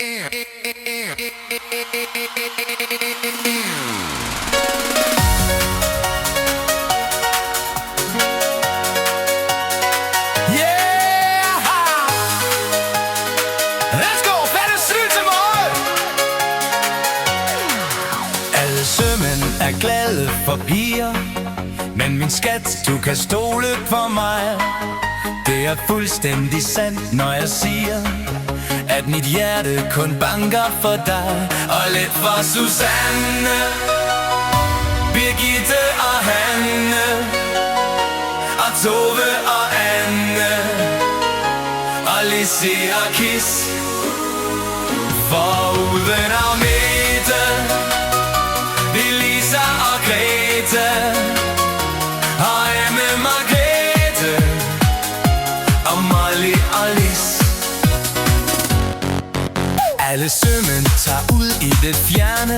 Alle sømænd er glade for piger, men min skat, du kan stole på mig. Det er fuldstændig sandt, når jeg siger, at mit hjerte kun banker for dig. Og lidt for Susanne, Birgitte og Hanne, og Tove og Anne, og Lizzie og Kis. For uden Agnete, Elisa og Grete, og Emma Margrethe, og Molly og Lis. Alle sømænd tager ud i det fjerne.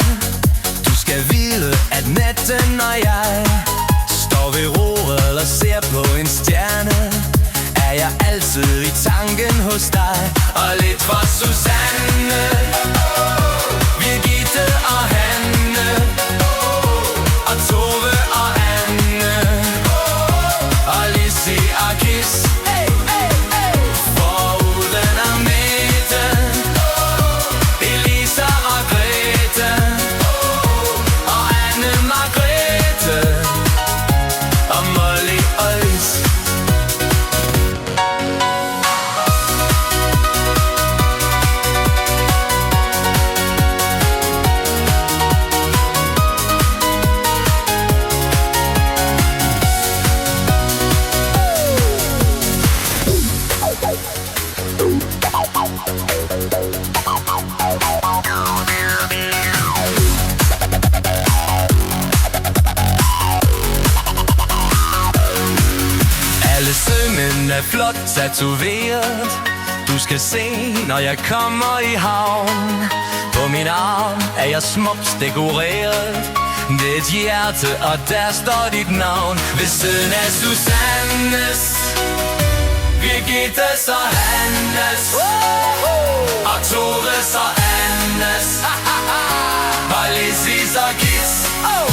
Du skal vide, at natten, når jeg står ved roret og ser på en stjerne, er jeg altid i tanken hos dig. Og lidt for Susanne, Birgitte og Hanne, og Tove og Anne, og Lizzie og Kis. For uden Agnete, Elisa og Grete, og Anne Margrethe, og Molly og Lis. Alle sømænd er flot tatoveret. Du skal se, når jeg kommer i havn. På min arm er jeg smukt dekoreret. Det er et hjerte, og der står dit navn. Ved siden af Susannes, Birgittes og Hannes, og Toves og Annes, og Lizzie's og Kis. Og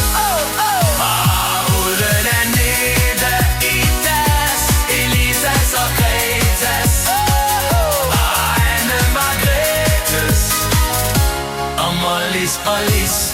uden Agnete, Idas, Elisas og Gretas, og Anne Margrethes, og Mollys og Lis.